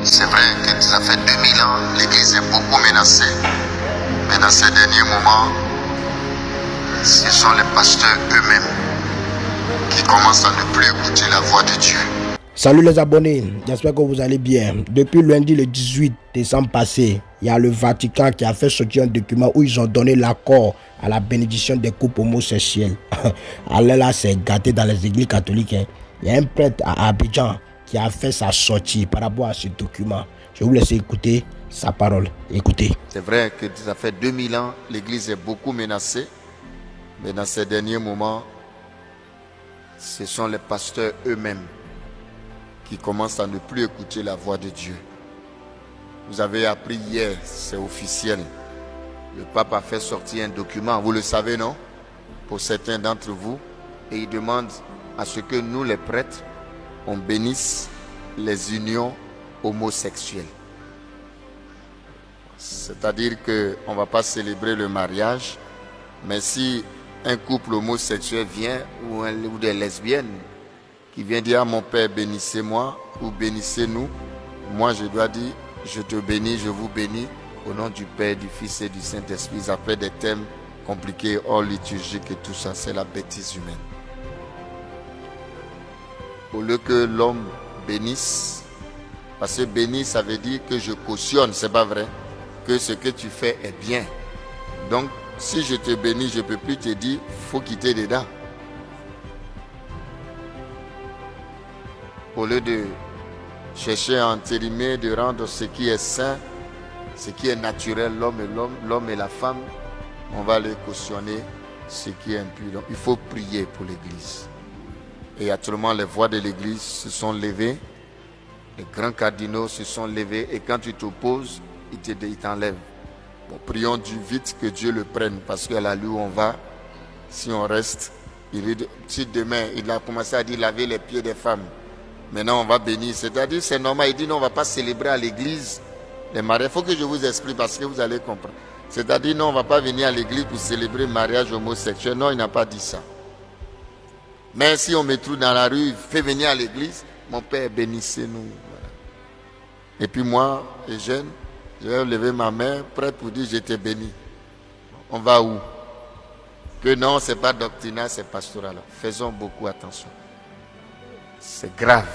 C'est vrai que ça fait 2000 ans, l'Église est beaucoup menacée. Mais dans ces derniers moments, ce sont les pasteurs eux-mêmes qui commencent à ne plus écouter la voix de Dieu. Salut les abonnés, j'espère que vous allez bien. Depuis lundi le 18 décembre passé, il y a le Vatican qui a fait sortir un document où ils ont donné l'accord à la bénédiction des couples homosexuels. Alors là, c'est gâté dans les églises catholiques. Il y a un prêtre à Abidjan qui a fait sa sortie par rapport à ce document. Je vais vous laisser écouter sa parole. Écoutez. C'est vrai que ça fait 2000 ans, l'Église est beaucoup menacée. Mais dans ces derniers moments, ce sont les pasteurs eux-mêmes qui commencent à ne plus écouter la voix de Dieu. Vous avez appris hier, c'est officiel. Le pape a fait sortir un document, vous le savez, non? Pour certains d'entre vous. Et il demande à ce que nous, les prêtres, on bénisse les unions homosexuelles. C'est-à-dire qu'on ne va pas célébrer le mariage, mais si un couple homosexuel vient, ou des lesbiennes, qui vient dire à mon père, bénissez-moi ou bénissez-nous, moi je dois dire, je te bénis, je vous bénis, au nom du Père, du Fils et du Saint-Esprit. Ça fait des thèmes compliqués, hors liturgiques et tout ça, c'est la bêtise humaine. Au lieu que l'homme bénisse, parce que bénir, ça veut dire que je cautionne, c'est pas vrai, que ce que tu fais est bien. Donc, si je te bénis, je ne peux plus te dire, faut quitter dedans. Au lieu de chercher à entérimer, de rendre ce qui est saint, ce qui est naturel, l'homme et la femme, on va les cautionner, ce qui est impur. Donc, il faut prier pour l'Église. Et actuellement, les voix de l'Église se sont levées, les grands cardinaux se sont levés, et quand tu t'opposes, ils t'enlèvent. Bon, prions Dieu vite que Dieu le prenne, parce qu'à la lui où on va, si on reste, si demain il a commencé à dire laver les pieds des femmes, maintenant on va bénir, c'est-à-dire c'est normal, il dit non, on ne va pas célébrer à l'église les mariages. Il faut que je vous explique parce que vous allez comprendre. C'est-à-dire non, on ne va pas venir à l'église pour célébrer le mariage homosexuel. Non, il n'a pas dit ça. Mais si on me trouve dans la rue, fait venir à l'église, mon père, bénissez-nous. Voilà. Et puis moi, les jeunes, je vais lever ma main, prêt pour dire je t'ai béni. On va où? Que non, ce n'est pas doctrinal, c'est pastoral. Faisons beaucoup attention. C'est grave.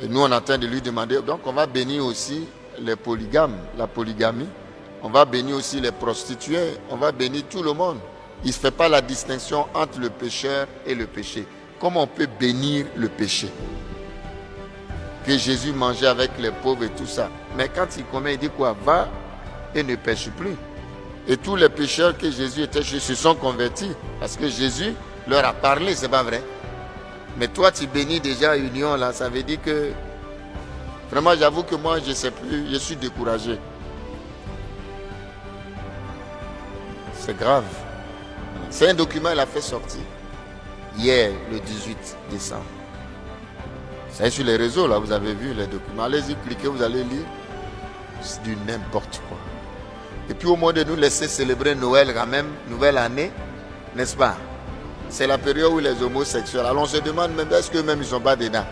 Et nous, on est en train de lui demander, donc on va bénir aussi les polygames, la polygamie. On va bénir aussi les prostituées. On va bénir tout le monde. Il ne se fait pas la distinction entre le pécheur et le péché. Comment on peut bénir le péché? Que Jésus mangeait avec les pauvres et tout ça. Mais quand il commet, il dit quoi? Va et ne pêche plus. Et tous les pécheurs que Jésus était chez se sont convertis. Parce que Jésus leur a parlé, c'est pas vrai. Mais toi, tu bénis déjà union là, ça veut dire que... Vraiment, j'avoue que moi, je ne sais plus, je suis découragé. C'est grave. C'est un document qu'il a fait sortir. Hier, le 18 décembre. C'est sur les réseaux, là, vous avez vu les documents. Allez-y, cliquez, vous allez lire. C'est du n'importe quoi. Et puis au moins de nous laisser célébrer Noël quand même, nouvelle année, n'est-ce pas? C'est la période où les homosexuels, alors on se demande même, est-ce qu'eux-mêmes ils ne sont pas dedans?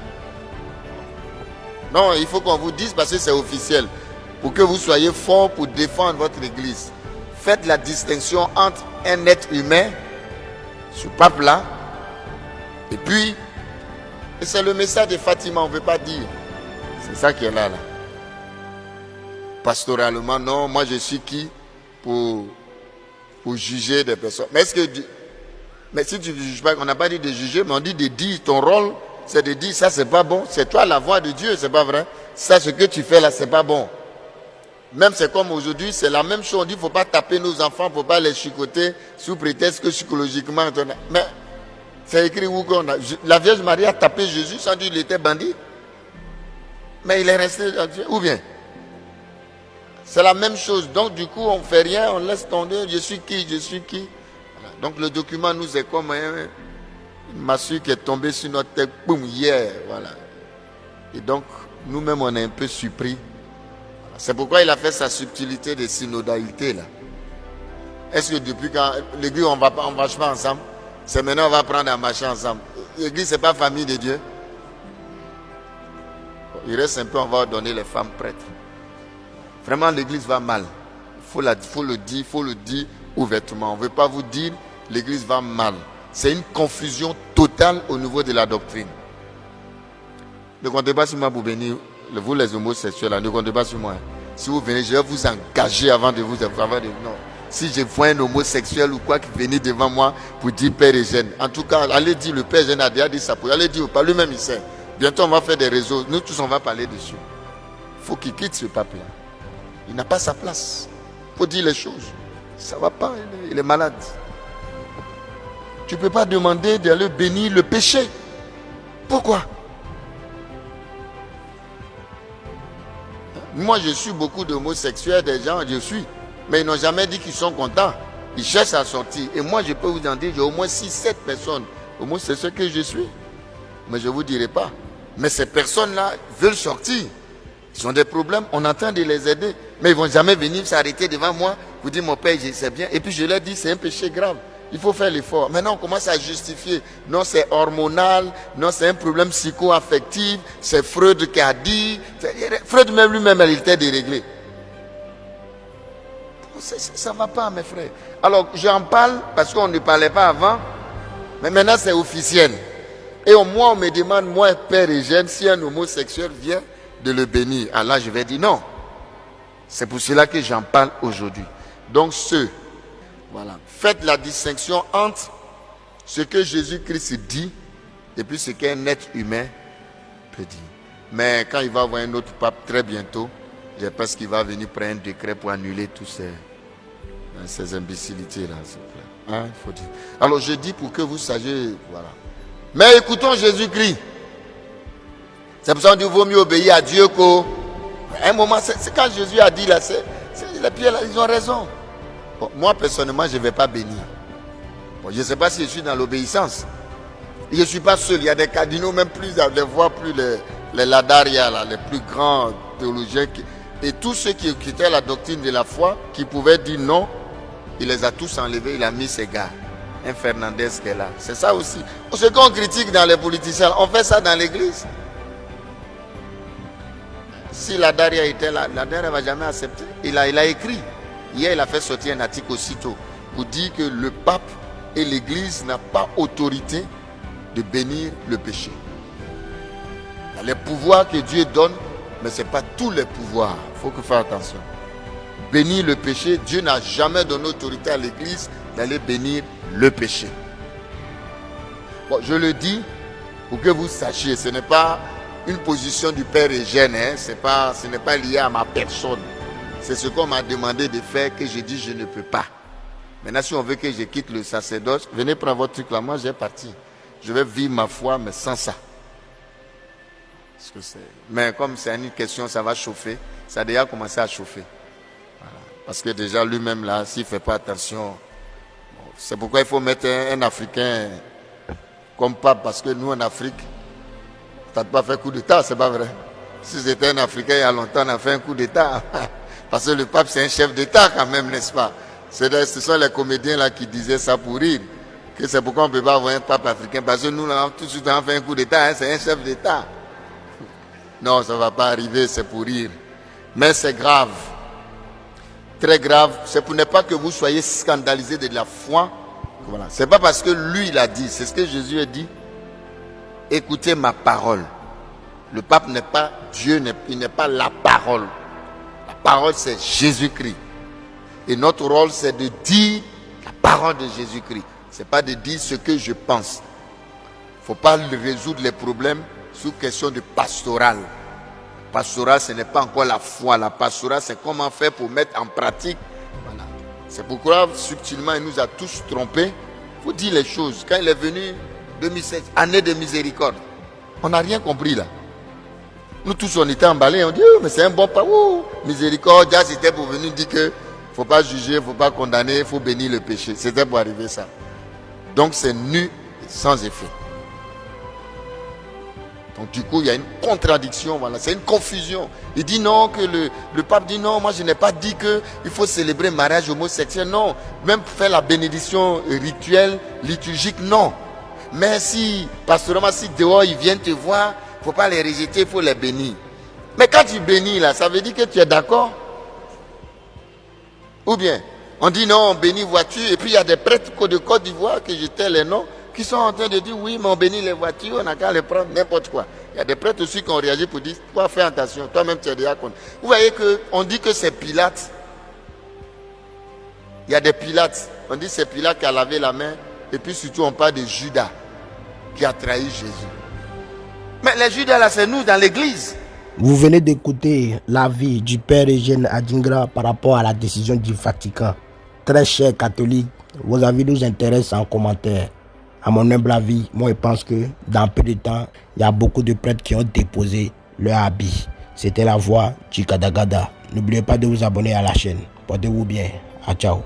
Non, il faut qu'on vous dise parce que c'est officiel. Pour que vous soyez forts pour défendre votre église. Faites la distinction entre un être humain, ce pape-là, et puis, et c'est le message de Fatima, on ne veut pas dire. C'est ça qui est là. Pastoralement, non, moi je suis qui pour juger des personnes. Mais si tu ne juges pas, on n'a pas dit de juger, mais on dit de dire, ton rôle, c'est de dire, ça c'est pas bon, c'est toi la voix de Dieu, c'est pas vrai. Ça, ce que tu fais là, c'est pas bon. Même c'est comme aujourd'hui, c'est la même chose, on dit, il ne faut pas taper nos enfants, il ne faut pas les chicoter sous prétexte que psychologiquement, mais c'est écrit où qu'on a, la Vierge Marie a tapé Jésus sans dire qu'il était bandit. Mais il est resté, ou bien? C'est la même chose. Donc, du coup, on ne fait rien, on laisse tomber. Je suis qui? Je suis qui? Voilà. Donc, le document nous est comme une massue qui est tombée sur notre tête, boum, hier. Voilà. Et donc, nous-mêmes, on est un peu surpris. Voilà. C'est pourquoi il a fait sa subtilité de synodalité, là. Est-ce que depuis quand l'église, on ne marche pas ensemble? C'est maintenant on va prendre à marcher ensemble. L'église, ce n'est pas famille de Dieu. Il reste un peu, on va ordonner les femmes prêtres. Vraiment, l'église va mal. Il faut le dire ouvertement. On ne veut pas vous dire, l'église va mal. C'est une confusion totale au niveau de la doctrine. Ne comptez pas sur moi pour bénir, vous les homosexuels, là, ne comptez pas sur moi. Si vous venez, je vais vous engager avant de vous... non. Si je vois un homosexuel ou quoi qui venait devant moi pour dire Père Eugène, en tout cas, allez dire, le Père Eugène a déjà dit ça. Allez dire, pas lui-même il sait. Bientôt on va faire des réseaux. Nous tous on va parler dessus. Il faut qu'il quitte ce pape-là. Il n'a pas sa place. Il faut dire les choses. Ça ne va pas, il est malade. Tu ne peux pas demander d'aller bénir le péché. Pourquoi? Moi je suis beaucoup d'homosexuels, des gens, je suis. Mais ils n'ont jamais dit qu'ils sont contents. Ils cherchent à sortir. Et moi je peux vous en dire, j'ai au moins 6-7 personnes homosexuelles que je suis. Mais je ne vous dirai pas. Mais ces personnes-là veulent sortir. Ils ont des problèmes, on entend de les aider. Mais ils ne vont jamais venir s'arrêter devant moi. Vous dire, mon père, je sais bien. Et puis je leur dis, c'est un péché grave. Il faut faire l'effort. Maintenant, on commence à justifier. Non, c'est hormonal. Non, c'est un problème psycho-affectif. C'est Freud qui a dit. Freud même lui-même, il était déréglé. Ça ne va pas, mes frères. Alors, j'en parle parce qu'on ne parlait pas avant. Mais maintenant, c'est officiel. Et moi, on me demande, moi, Père Eugène, si un homosexuel vient de le bénir. Alors je vais dire non. C'est pour cela que j'en parle aujourd'hui. Donc voilà. Faites la distinction entre ce que Jésus-Christ dit et puis ce qu'un être humain peut dire. Mais quand il va avoir un autre pape très bientôt, j'ai peur qu'il va venir prendre un décret pour annuler tous ces imbécilités-là. Hein, faut dire. Alors je dis pour que vous sachiez, voilà. Mais écoutons Jésus-Christ. C'est pour ça qu'on dit qu'il vaut mieux obéir à Dieu qu'au... À un moment, c'est quand Jésus a dit là, les pierres là, ils ont raison. Bon, moi personnellement, je ne vais pas bénir. Bon, je ne sais pas si je suis dans l'obéissance. Je ne suis pas seul. Il y a des cardinaux, même plus à les voir, plus les Ladaria, là, les plus grands théologiens. Et tous ceux qui quittaient la doctrine de la foi, qui pouvaient dire non, il les a tous enlevés, il a mis ses gars. Un Fernandez qui est là. C'est ça aussi. Ce qu'on critique dans les politiciens, on fait ça dans l'église. Si la Daria était là, la Daria ne va jamais accepter. Il a écrit. Hier, il a fait sortir un article aussitôt pour dire que le pape et l'église n'ont pas autorité de bénir le péché. Il y a les pouvoirs que Dieu donne, mais ce n'est pas tous les pouvoirs. Il faut faire attention. Bénir le péché, Dieu n'a jamais donné autorité à l'église d'aller bénir le péché. Bon, je le dis pour que vous sachiez, ce n'est pas une position du Père Eugène, hein, ce n'est pas lié à ma personne. C'est ce qu'on m'a demandé de faire que j'ai dit je ne peux pas. Maintenant, si on veut que je quitte le sacerdoce, venez prendre votre truc là, moi j'ai parti. Je vais vivre ma foi, mais sans ça. Mais comme c'est une question, ça va chauffer. Ça a déjà commencé à chauffer. Voilà. Parce que déjà lui-même là, s'il ne fait pas attention, c'est pourquoi il faut mettre un Africain comme pape, parce que nous en Afrique, tu n'as pas fait coup d'État, c'est pas vrai. Si c'était un Africain il y a longtemps, on a fait un coup d'État. Parce que le pape c'est un chef d'État quand même, n'est-ce pas? Ce sont les comédiens là qui disaient ça pour rire. Que c'est pourquoi on ne peut pas avoir un pape africain. Parce que nous, là, tout de suite, on fait un coup d'État, hein, c'est un chef d'État. Non, ça ne va pas arriver, c'est pour rire. Mais c'est grave. Très grave. C'est pour ne pas que vous soyez scandalisés de la foi. Voilà. Ce n'est pas parce que lui, il a dit. C'est ce que Jésus a dit. Écoutez ma parole. Le pape n'est pas Dieu, il n'est pas la parole. La parole, c'est Jésus-Christ. Et notre rôle, c'est de dire la parole de Jésus-Christ. Ce n'est pas de dire ce que je pense. Il ne faut pas résoudre les problèmes sous question de pastoral. Pastoral, ce n'est pas encore la foi. La pastoral, c'est comment faire pour mettre en pratique. Voilà. C'est pourquoi, subtilement, il nous a tous trompés. Il faut dire les choses. Quand il est venu, 2007, année de miséricorde, on n'a rien compris là. Nous tous, on était emballés. On dit, oh, mais c'est un bon pas. Oh, miséricorde, c'était pour venir dire que il ne faut pas juger, il ne faut pas condamner, il faut bénir le péché. C'était pour arriver ça. Donc c'est nu et sans effet. Donc du coup, il y a une contradiction, voilà, c'est une confusion. Il dit non, que le pape dit non, moi je n'ai pas dit qu'il faut célébrer le mariage homosexuel, non. Même faire la bénédiction rituelle, liturgique, non. Mais si, pastoralement, si dehors ils viennent te voir, il ne faut pas les rejeter, il faut les bénir. Mais quand tu bénis là, ça veut dire que tu es d'accord? Ou bien, on dit non, on bénit voiture, et puis il y a des prêtres de Côte d'Ivoire, que je tais les noms, qui sont en train de dire oui, mais on bénit les voitures, on n'a qu'à les prendre, n'importe quoi. Il y a des prêtres aussi qui ont réagi pour dire, toi fais attention, toi-même tu es diacre. Vous voyez qu'on dit que c'est Pilate. Il y a des Pilates. On dit que c'est Pilate qui a lavé la main, et puis surtout on parle de Judas, qui a trahi Jésus. Mais les Judas là, c'est nous dans l'église. Vous venez d'écouter l'avis du Père Eugène Adingra par rapport à la décision du Vatican. Très chers catholiques, vos avis nous intéressent en commentaire. À mon humble avis, moi je pense que dans peu de temps, il y a beaucoup de prêtres qui ont déposé leur habit. C'était la voix du Kadagada. N'oubliez pas de vous abonner à la chaîne. Portez-vous bien. Ciao.